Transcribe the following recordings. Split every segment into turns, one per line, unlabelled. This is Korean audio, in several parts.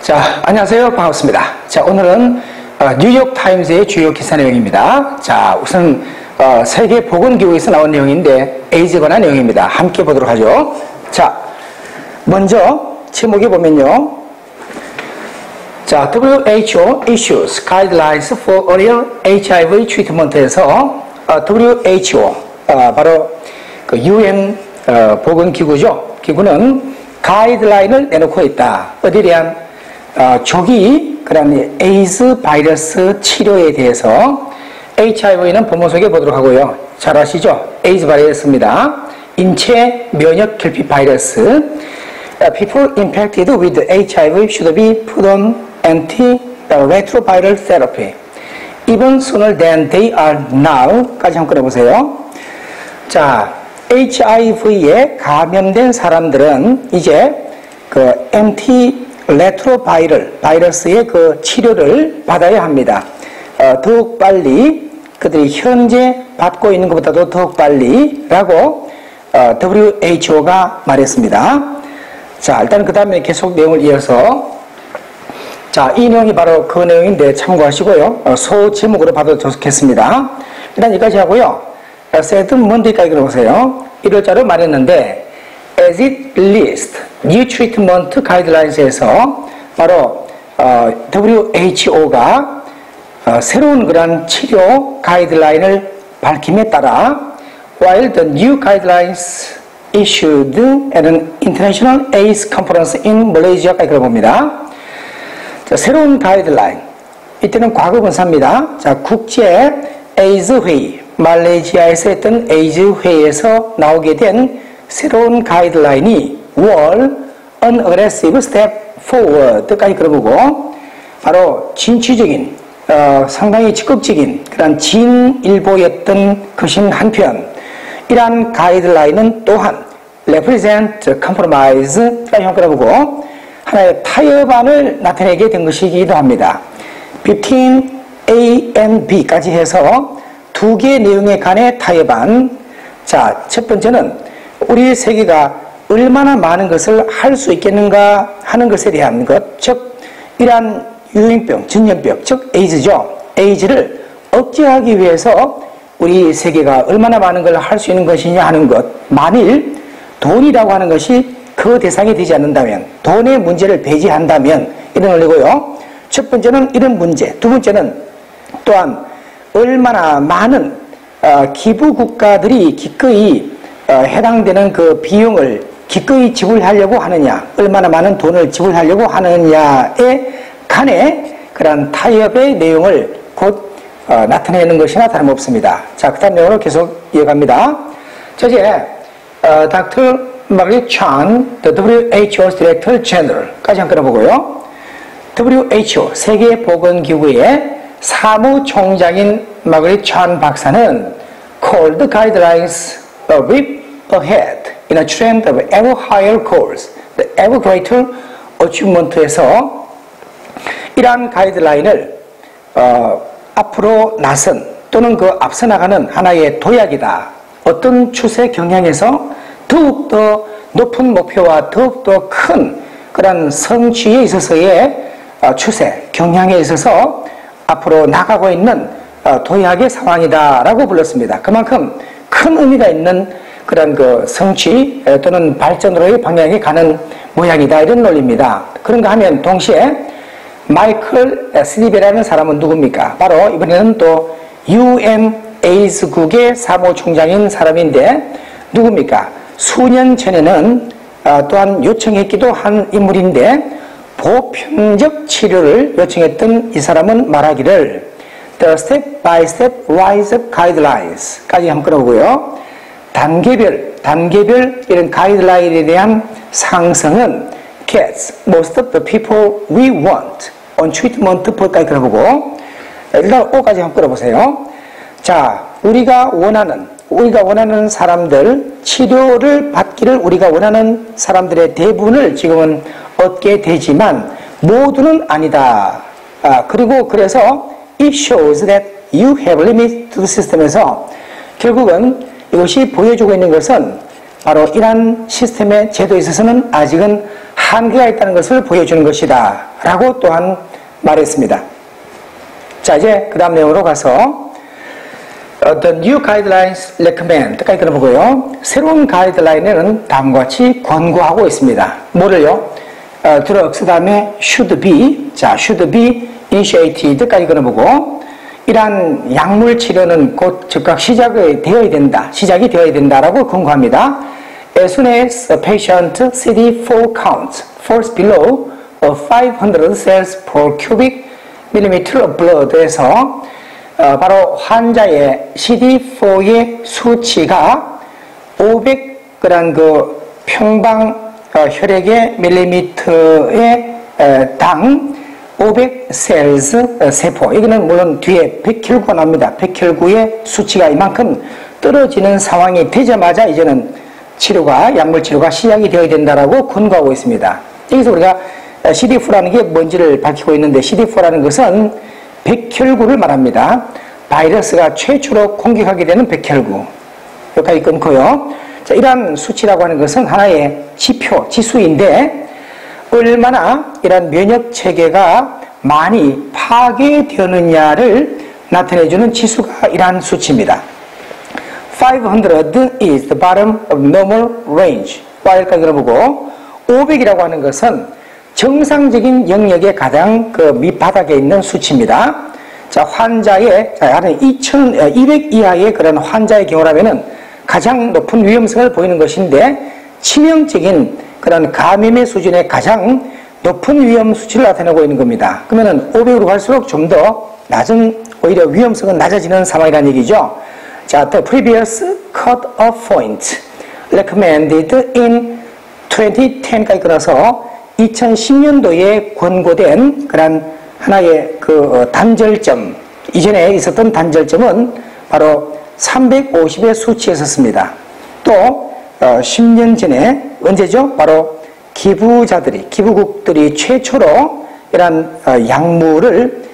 자, 안녕하세요. 반갑습니다. 자, 오늘은 뉴욕타임즈의 주요 기사 내용입니다. 자, 우선 세계보건기구에서 나온 내용인데 에이즈에 관한 내용입니다. 함께 보도록 하죠. 자, 먼저 제목에 보면요. 자, WHO issues guidelines for oral HIV treatment에서 WHO 바로 그 UN 보건기구죠. 기구는 가이드라인을 내놓고 있다. 어디에 대한 조기 그런 에이즈 바이러스 치료에 대해서 HIV는 본문 속에 보도록 하고요. 잘 아시죠? 에이즈 바이러스입니다. 인체 면역 결핍 바이러스. People infected with HIV should be put on antiretroviral therapy even sooner than they are now.까지 한번 끊어보세요. 자, HIV에 감염된 사람들은 이제 그 레트로바이럴 바이러스의 그 치료를 받아야 합니다. 더욱 빨리 그들이 현재 받고 있는 것보다도 더욱 빨리라고 WHO가 말했습니다. 자, 일단 그 다음에 계속 내용을 이어서 자, 이 내용이 바로 그 내용인데 참고하시고요. 소 제목으로 봐도 좋겠습니다. 일단 여기까지 하고요. 세드 먼데이까지 들어보세요. 1월자로 말했는데 as it lists new treatment guidelines에서 바로 WHO가 새로운 그런 치료 가이드라인을 밝힘에 따라 while the new guidelines issued at an international AIDS conference in Malaysia까지 들어봅니다. 자, 새로운 가이드라인 이때는 과거 분사입니다. 자, 국제 에이즈 회의 말레이시아에서 했던 에이즈 회의에서 나오게 된 새로운 가이드라인이 월 unaggressive step forward까지 그려보고 바로 진취적인 상당히 적극적인 그런 진일보였던 것인 한편 이러한 가이드라인은 또한 represent compromise까지 그려보고 하나의 타협안을 나타내게 된 것이기도 합니다. between A and B까지 해서 두 개의 내용에 관해 타협안. 자, 첫 번째는 우리 세계가 얼마나 많은 것을 할 수 있겠는가 하는 것에 대한 것, 즉 이러한 유행병, 전염병, 즉 에이즈죠. 에이즈를 억제하기 위해서 우리 세계가 얼마나 많은 걸 할 수 있는 것이냐 하는 것. 만일 돈이라고 하는 것이 그 대상이 되지 않는다면, 돈의 문제를 배제한다면 이런 원리고요. 첫 번째는 이런 문제, 두 번째는 또한 얼마나 많은 기부 국가들이 기꺼이 해당되는 그 비용을 기꺼이 지불하려고 하느냐, 얼마나 많은 돈을 지불하려고 하느냐에 관해 그런 타협의 내용을 곧 나타내는 것이나 다름없습니다. 자, 그 다음 내용으로 계속 이어갑니다. 자, 이제 Dr. Margaret Chan, the WHO's Director General까지 한번 끌어보고요. WHO, 세계보건기구의 사무총장인 마그릿 찬 박사는 called the guidelines a whip ahead in a trend of ever higher goals, the ever greater achievement에서 이러한 가이드라인을 앞으로 나선 또는 그 앞서 나가는 하나의 도약이다. 어떤 추세 경향에서 더욱더 높은 목표와 더욱더 큰 그런 성취에 있어서의 추세, 경향에 있어서 앞으로 나가고 있는 도약의 상황이다라고 불렀습니다. 그만큼 큰 의미가 있는 그런 그 성취 또는 발전으로의 방향이 가는 모양이다 이런 논리입니다. 그런가 하면 동시에 마이클 스니베라는 사람은 누굽니까? 바로 이번에는 또 UN 에이즈국의 사무총장인 사람인데 누굽니까? 수년 전에는 또한 요청했기도 한 인물인데 보편적 치료를 요청했던 이 사람은 말하기를 The step-by-step rise of guidelines까지 한번 끌어오고요. 단계별 이런 가이드라인에 대한 상승은 gets most of the people we want on treatment for까지 끌어보고 일단 5까지 한번 끌어보세요. 자, 우리가 원하는 사람들, 치료를 받기를 우리가 원하는 사람들의 대부분을 지금은 얻게 되지만 모두는 아니다. 그리고 그래서 it shows that you have limits to the system에서 결국은 이것이 보여주고 있는 것은 바로 이러한 시스템의 제도에 있어서는 아직은 한계가 있다는 것을 보여주는 것이다 라고 또한 말했습니다. 자, 이제 그 다음 내용으로 가서 The new guidelines recommend까지 들어보고요. 새로운 가이드라인에는 다음과 같이 권고하고 있습니다. 뭐를요? drugs 다음에 should be, 자, should be initiated까지 들어보고, 이러한 약물 치료는 곧 즉각 시작이 되어야 된다라고 권고합니다. As soon as a patient CD4 count falls below 500 cells per cubic millimeter of blood에서 바로 환자의 CD4의 수치가 500g 그 평방 혈액의 밀리미터에 당 500 cells 세포, 이거는 물론 뒤에 백혈구가 나옵니다. 백혈구의 수치가 이만큼 떨어지는 상황이 되자마자 이제는 치료가, 약물 치료가 시작이 되어야 된다라고 권고하고 있습니다. 여기서 우리가 CD4라는 게 뭔지를 밝히고 있는데, CD4라는 것은 백혈구를 말합니다. 바이러스가 최초로 공격하게 되는 백혈구. 여기까지 끊고요. 자, 이러한 수치라고 하는 것은 하나의 지표, 지수인데, 얼마나 이런 면역 체계가 많이 파괴되느냐를 나타내주는 지수가 이러한 수치입니다. 500 is the bottom of normal range. Y까지 들어보고, 500이라고 하는 것은 정상적인 영역의 가장 그 밑바닥에 있는 수치입니다. 자, 환자의, 자, 200 이하의 그런 환자의 경우라면은 가장 높은 위험성을 보이는 것인데, 치명적인 그런 감염의 수준의 가장 높은 위험 수치를 나타내고 있는 겁니다. 그러면은 500으로 갈수록 좀 더 낮은, 오히려 위험성은 낮아지는 상황이라는 얘기죠. 자, the previous cut-off point recommended in 2010까지 끊어서 2010년도에 권고된 그런 하나의 그 단절점, 이전에 있었던 단절점은 바로 350의 수치였었습니다. 또 10년 전에 언제죠? 바로 기부국들이 최초로 이런 약물을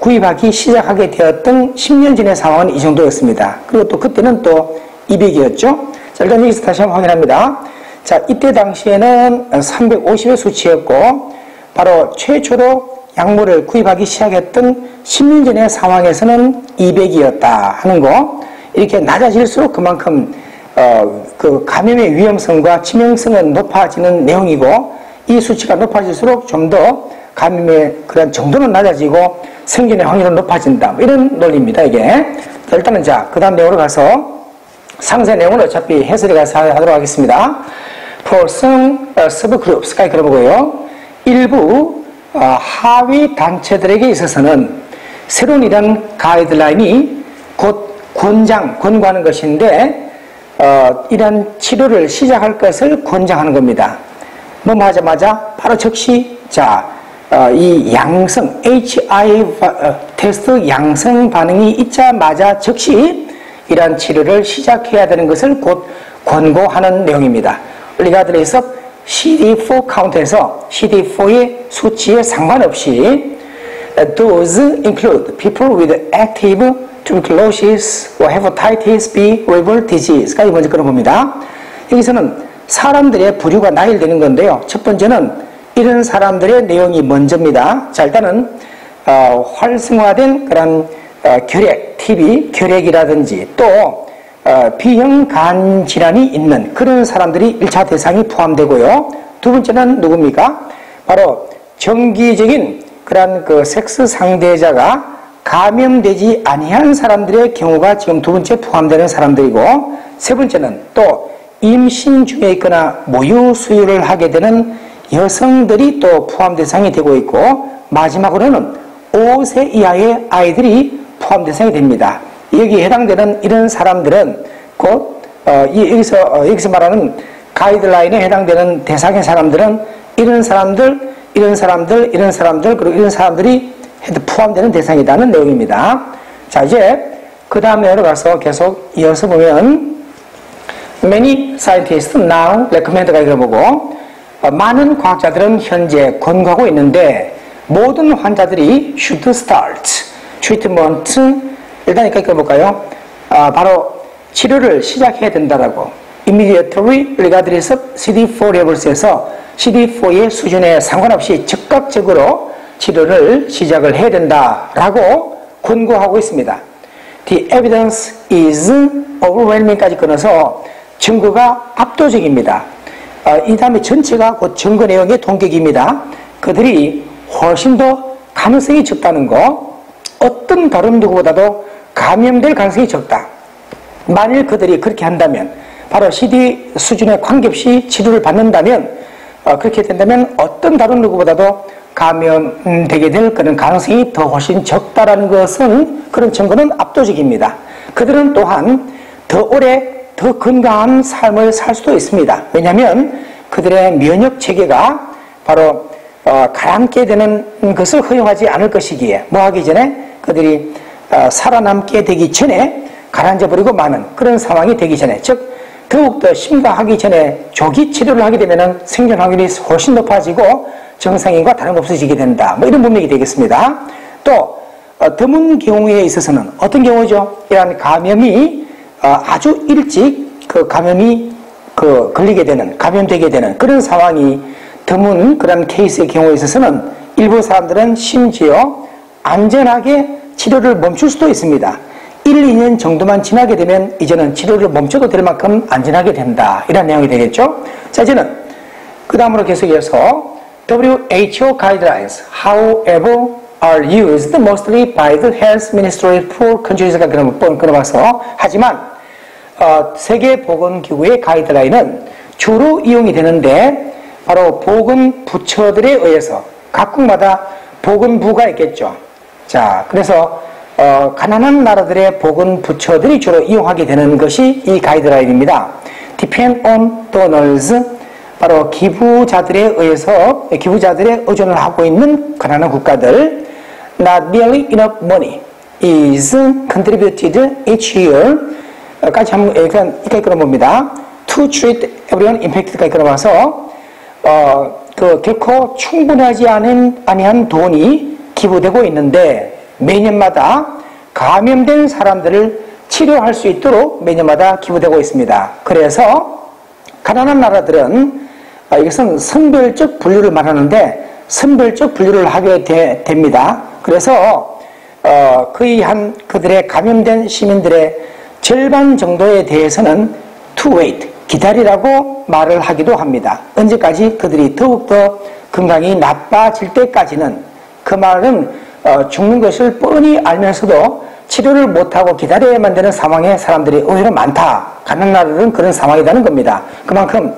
구입하기 시작하게 되었던 10년 전의 상황은 이 정도였습니다. 그리고 또 그때는 또 200이었죠. 자, 일단 여기서 다시 한번 확인합니다. 자, 이때 당시에는 350의 수치였고, 바로 최초로 약물을 구입하기 시작했던 10년 전의 상황에서는 200이었다 하는 거, 이렇게 낮아질수록 그만큼 그 감염의 위험성과 치명성은 높아지는 내용이고, 이 수치가 높아질수록 좀 더 감염의 그런 정도는 낮아지고 생존의 확률은 높아진다, 이런 논리입니다, 이게. 자, 일단은 자, 그 다음 내용으로 가서 상세 내용은 어차피 해설에 가서 하도록 하겠습니다. For some subgroups까지 들어보고요. 일부 하위 단체들에게 있어서는 새로운 이런 가이드라인이 곧 권고하는 것인데, 이런 치료를 시작할 것을 권장하는 겁니다. 뭐 하자마자 바로 즉시 이 양성 HIV 테스트 양성 반응이 있자마자 즉시 이러한 치료를 시작해야 되는 것을 곧 권고하는 내용입니다. 리가드레이스 CD4 카운트에서 CD4의 수치에 상관없이 those include people with active tuberculosis or hepatitis B liver disease까지 먼저 끌어봅니다. 여기서는 사람들의 부류가 나열되는 건데요. 첫 번째는 이런 사람들의 내용이 먼저입니다. 자, 일단은 활성화된 그런 결핵, TB, 결핵이라든지 또 B형 간 질환이 있는 그런 사람들이 1차 대상이 포함되고요. 두 번째는 누굽니까? 바로 정기적인 그런 그 섹스 상대자가 감염되지 아니한 사람들의 경우가 지금 두 번째 포함되는 사람들이고, 세 번째는 또 임신 중에 있거나 모유 수유를 하게 되는 여성들이 또 포함 대상이 되고 있고, 마지막으로는 5세 이하의 아이들이 포함 대상이 됩니다. 여기에 해당되는 이런 사람들은 곧 여기서 말하는 가이드라인에 해당되는 대상의 사람들은 이런 사람들 그리고 이런 사람들이 포함되는 대상이라는 내용입니다. 자, 이제 그 다음에 가서 계속 이어서 보면 Many scientists now recommend가 읽어보고, 많은 과학자들은 현재 권고하고 있는데 모든 환자들이 should start treatment, 일단 이렇게 읽어볼까요? 바로 치료를 시작해야 된다라고. Immediately regardless of CD4 levels에서 CD4의 수준에 상관없이 즉각적으로 치료를 시작을 해야 된다라고 권고하고 있습니다. The evidence is overwhelming까지 끊어서 증거가 압도적입니다. 이 다음에 전체가 곧 증거 내용의 동격입니다. 그들이 훨씬 더 가능성이 적다는 거, 어떤 다른 누구보다도 감염될 가능성이 적다. 만일 그들이 그렇게 한다면, 바로 CD 수준에 관계없이 치료를 받는다면, 그렇게 된다면 어떤 다른 누구보다도 감염되게 될 그런 가능성이 더 훨씬 적다라는 것은, 그런 증거는 압도적입니다. 그들은 또한 더 오래 더 건강한 삶을 살 수도 있습니다. 왜냐하면 그들의 면역 체계가 바로 가라앉게 되는 것을 허용하지 않을 것이기에, 뭐 하기 전에 그들이 살아남게 되기 전에 가라앉아 버리고 마는 그런 상황이 되기 전에, 즉 더욱더 심각하기 전에 조기 치료를 하게 되면 생존 확률이 훨씬 높아지고 정상인과 다름없어지게 된다. 뭐 이런 문맥이 되겠습니다. 또 드문 경우에 있어서는 어떤 경우죠? 이러한 감염이 아주 일찍 그 감염이 걸리게 되는, 감염되게 되는 그런 상황이 드문 그런 케이스의 경우에 있어서는 일부 사람들은 심지어 안전하게 치료를 멈출 수도 있습니다. 1, 2년 정도만 지나게 되면 이제는 치료를 멈춰도 될 만큼 안전하게 된다. 이런 내용이 되겠죠. 자, 이제는 그 다음으로 계속해서 WHO guidelines, however, are used mostly by the health ministry for countries가 끊어봐서, 하지만 세계보건기구의 가이드라인은 주로 이용이 되는데 바로 보건부처들에 의해서, 각국마다 보건부가 있겠죠. 자, 그래서 가난한 나라들의 보건부처들이 주로 이용하게 되는 것이 이 가이드라인입니다. Depend on donors, 바로 기부자들에 의해서, 기부자들의 의존을 하고 있는 가난한 국가들. Not nearly enough money is contributed each year 까지 한번 여기까지 끌어봅니다. To treat everyone impacted까지 끌어봐서 결코 충분하지 아니한 돈이 기부되고 있는데 매년마다 감염된 사람들을 치료할 수 있도록 매년마다 기부되고 있습니다. 그래서 가난한 나라들은 이것은 선별적 분류를 말하는데 선별적 분류를 하게 됩니다. 그래서 거의 그들의 감염된 시민들의 절반 정도에 대해서는 to wait, 기다리라고 말을 하기도 합니다. 언제까지? 그들이 더욱더 건강이 나빠질 때까지는. 그 말은 죽는 것을 뻔히 알면서도 치료를 못하고 기다려야만 되는 상황에 사람들이 의외로 많다. 가난한 나라들은 그런 상황이라는 겁니다. 그만큼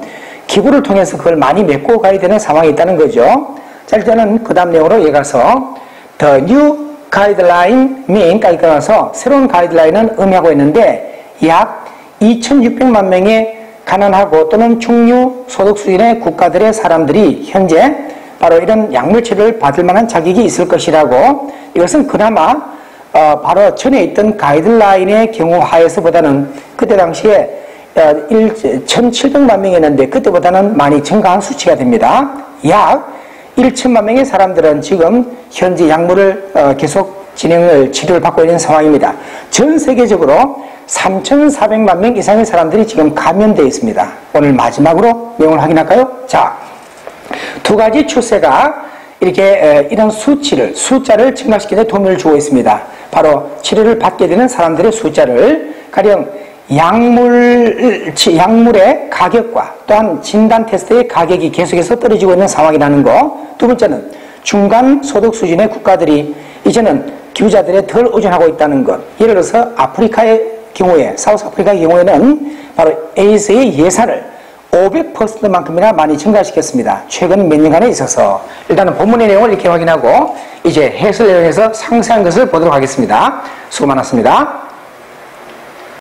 기부를 통해서 그걸 많이 메꿔 가야 되는 상황이 있다는 거죠. 자, 일단은 그 다음 내용으로 이어가서 The new guideline mean까지 끊어서 새로운 가이드라인은 의미하고 있는데 약 2,600만 명의 가난하고 또는 중류 소득 수준의 국가들의 사람들이 현재 바로 이런 약물 치료를 받을 만한 자격이 있을 것이라고, 이것은 그나마 바로 전에 있던 가이드라인의 경우 하에서보다는 그때 당시에 1,700만 명이었는데 그때보다는 많이 증가한 수치가 됩니다. 약 1천만 명의 사람들은 지금 현재 약물을 계속 치료를 받고 있는 상황입니다. 전 세계적으로 3,400만 명 이상의 사람들이 지금 감염되어 있습니다. 오늘 마지막으로 내용을 확인할까요? 자, 두 가지 추세가 이렇게 이런 숫자를 증가시키는 데 도움을 주고 있습니다. 바로 치료를 받게 되는 사람들의 숫자를, 가령 약물의 가격과 또한 진단 테스트의 가격이 계속해서 떨어지고 있는 상황이라는 거. 두 번째는 중간 소득 수준의 국가들이 이제는 기부자들에 덜 의존하고 있다는 것. 예를 들어서 아프리카의 경우에, 사우스 아프리카의 경우에는 바로 에이즈의 예산을 500%만큼이나 많이 증가시켰습니다. 최근 몇 년간에 있어서. 일단은 본문의 내용을 이렇게 확인하고 이제 해설 내용에서 상세한 것을 보도록 하겠습니다. 수고 많았습니다.